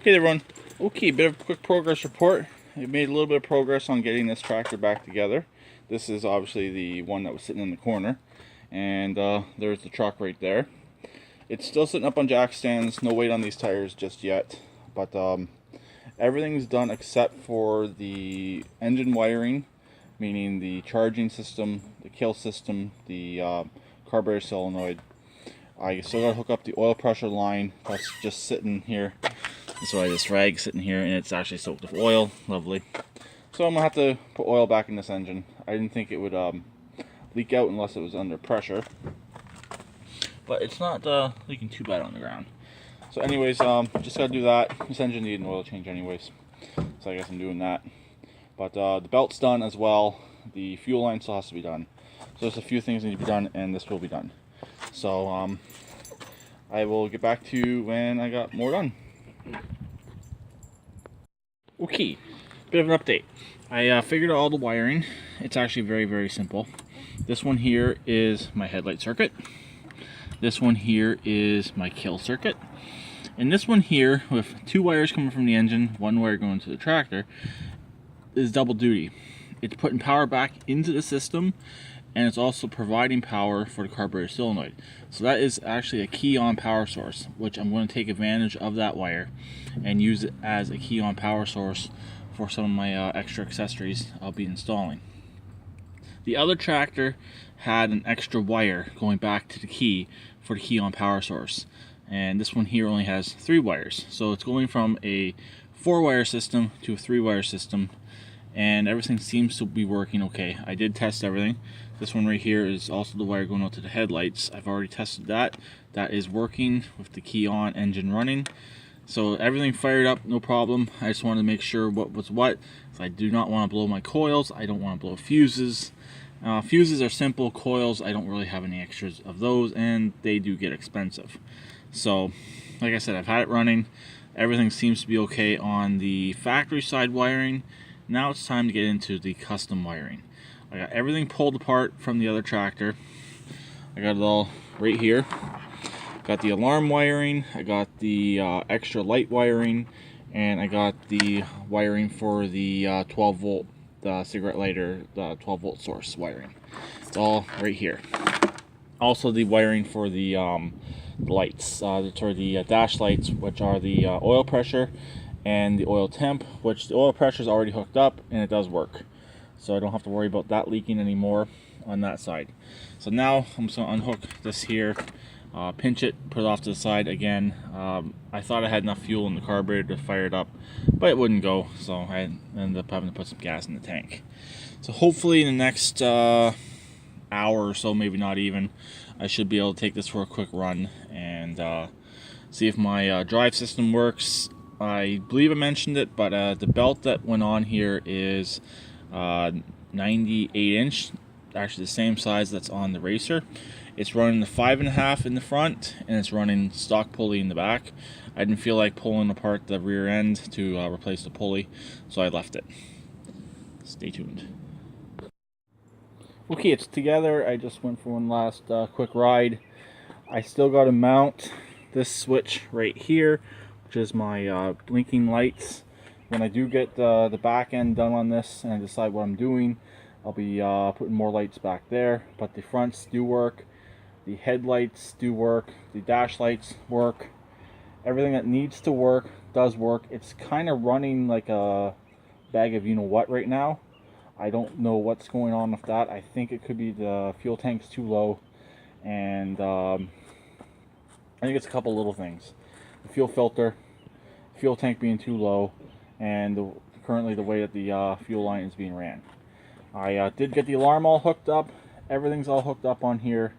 Okay everyone, okay, bit of a quick progress report. I made a little bit of progress on getting this tractor back together. This is obviously the one that was sitting in the corner, and there's the truck right there. It's still sitting up on jack stands, no weight on these tires just yet, but everything's done except for the engine wiring, meaning the charging system, the kill system, the carburetor solenoid. I still got to hook up the oil pressure line. That's just sitting here. That's why this rag's sitting here, and it's actually soaked with oil. Lovely. So I'm gonna have to put oil back in this engine. I didn't think it would leak out unless it was under pressure, but it's not leaking too bad on the ground. So anyways, just gotta do that. This engine needed an oil change anyways, so I guess I'm doing that. But the belt's done as well. The fuel line still has to be done. So there's a few things that need to be done, and this will be done. So I will get back to you when I got more done. Okay, bit of an update. I figured out all the wiring. It's actually very simple. This one here is my headlight circuit. This one here is my kill circuit. And this one here, with two wires coming from the engine, one wire going to the tractor, is double duty. It's putting power back into the system, and it's also providing power for the carburetor solenoid. So that is actually a key on power source, which I'm going to take advantage of that wire and use it as a key on power source for some of my extra accessories I'll be installing. The other tractor had an extra wire going back to the key for the key on power source, and this one here only has 3 wires. So it's going from a 4-wire system to a 3-wire system, and everything seems to be working okay. I did test everything. This one right here is also the wire going out to the headlights. I've already tested that. That is working with the key on, engine running. So everything fired up, no problem. I just wanted to make sure what was what. So I do not want to blow my coils. I don't want to blow fuses. Fuses are simple. Coils, I don't really have any extras of those, and they do get expensive. So, like I said, I've had it running. Everything seems to be okay on the factory side wiring. Now it's time to get into the custom wiring. I got everything pulled apart from the other tractor. I got it all right here. Got the alarm wiring, I got the extra light wiring, and I got the wiring for the 12 volt cigarette lighter, the 12 volt source wiring. It's all right here. Also the wiring for the lights, the dash lights, which are the oil pressure and the oil temp, which the oil pressure is already hooked up and it does work. So I don't have to worry about that leaking anymore on that side. So now I'm just going to unhook this here, pinch it, put it off to the side again. I thought I had enough fuel in the carburetor to fire it up, but it wouldn't go, so I ended up having to put some gas in the tank. So hopefully in the next hour or so, maybe not even, I should be able to take this for a quick run and see if my drive system works. I believe I mentioned it, but the belt that went on here is 98 inch, actually the same size that's on the racer. It's running the 5.5 in the front, and it's running stock pulley in the back. I didn't feel like pulling apart the rear end to replace the pulley, so I left it. Stay tuned. Okay, it's together. I just went for one last quick ride. I still got to mount this switch right here, which is my blinking lights. When I do get the back end done on this and I decide what I'm doing, I'll be putting more lights back there. But the fronts do work, the headlights do work, the dash lights work. Everything that needs to work does work. It's kind of running like a bag of you-know-what right now. I don't know what's going on with that. I think it could be the fuel tank's too low, and I think it's a couple little things. The fuel filter, fuel tank being too low, and currently the way that the fuel line is being ran. I did get the alarm all hooked up. Everything's all hooked up on here.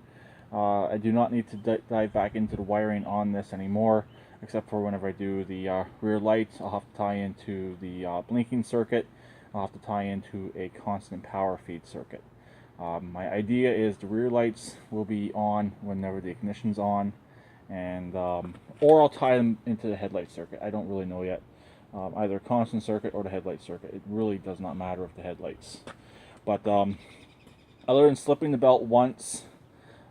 I do not need to dive back into the wiring on this anymore, except for whenever I do the rear lights. I'll have to tie into the blinking circuit. I'll have to tie into a constant power feed circuit. My idea is the rear lights will be on whenever the ignition's on, and or I'll tie them into the headlight circuit. I don't really know yet. Either constant circuit or the headlight circuit. It really does not matter with the headlights. But other than slipping the belt once,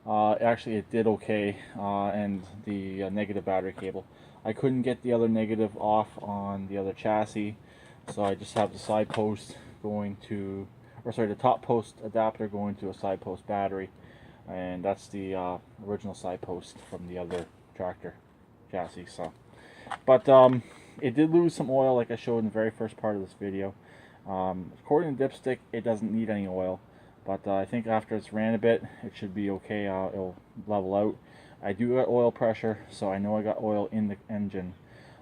actually it did okay, and the negative battery cable. I couldn't get the other negative off on the other chassis, so I just have the side post going to, or sorry, the top post adapter going to a side post battery, and that's the original side post from the other tractor chassis. So, but it did lose some oil, like I showed in the very first part of this video. According to Dipstick, it doesn't need any oil, but I think after it's ran a bit, it should be okay. It'll level out. I do got oil pressure, so I know I got oil in the engine.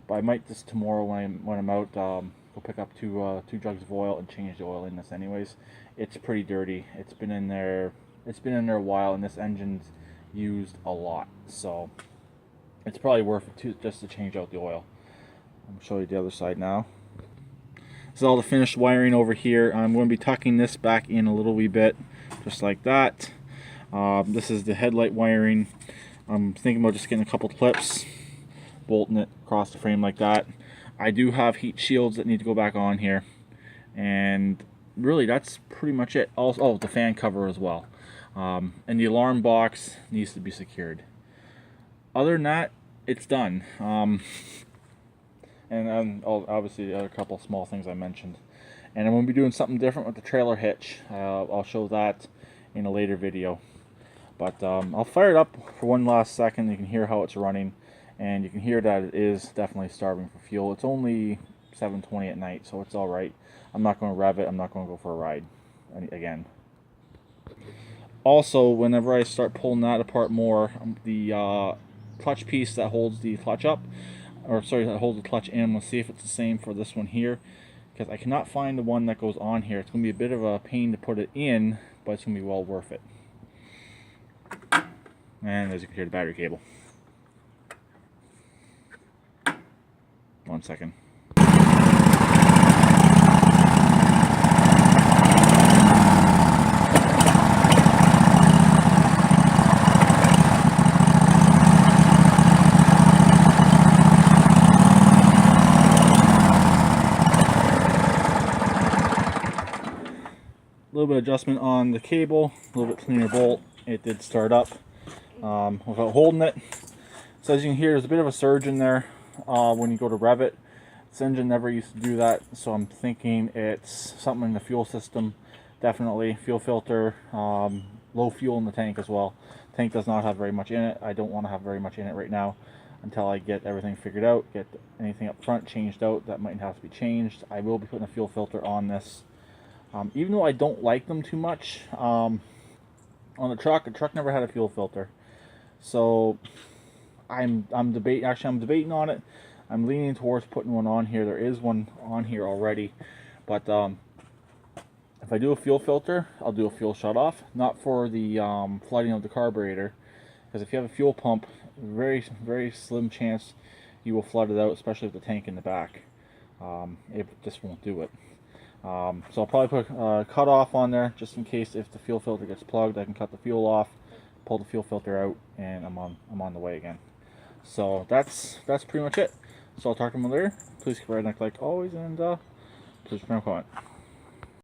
But I might just tomorrow when I'm out, go pick up two jugs of oil and change the oil in this. Anyways, it's pretty dirty. It's been in there. It's been in there a while, and this engine's used a lot, so it's probably worth it just to change out the oil. I'm gonna show you the other side now. This is all the finished wiring over here. I'm going to be tucking this back in a little wee bit, just like that. This is the headlight wiring. I'm thinking about just getting a couple clips, bolting it across the frame like that. I do have heat shields that need to go back on here, and really that's pretty much it. Also, oh, the fan cover as well, and the alarm box needs to be secured. Other than that, it's done. And obviously the other couple small things I mentioned. And I'm going to be doing something different with the trailer hitch. I'll show that in a later video. But I'll fire it up for one last second. You can hear how it's running, and you can hear that it is definitely starving for fuel. It's only 7:20 at night, so it's alright. I'm not going to rev it. I'm not going to go for a ride again. Also, whenever I start pulling that apart more, the clutch piece that holds the clutch up, or sorry, that holds the clutch in, we'll see if it's the same for this one here, because I cannot find the one that goes on here. It's going to be a bit of a pain to put it in, but it's going to be well worth it. And as you can hear, the battery cable. 1 second. A little bit of adjustment on the cable, a little bit cleaner bolt. It did start up without holding it. So as you can hear, there's a bit of a surge in there when you go to rev it. This engine never used to do that, so I'm thinking it's something in the fuel system. Definitely fuel filter, low fuel in the tank as well. Tank does not have very much in it. I don't want to have very much in it right now until I get everything figured out, get anything up front changed out that might have to be changed. I will be putting a fuel filter on this. Even though I don't like them too much, on the truck never had a fuel filter, so I'm debating on it. I'm leaning towards putting one on here. There is one on here already, but if I do a fuel filter, I'll do a fuel shutoff, not for the flooding of the carburetor, because if you have a fuel pump, very slim chance you will flood it out, especially with the tank in the back. It just won't do it. So I'll probably put a cutoff on there just in case if the fuel filter gets plugged. I can cut the fuel off, pull the fuel filter out, and I'm on the way again. So that's pretty much it. So I'll talk to you later. Please keep riding like always, and please comment.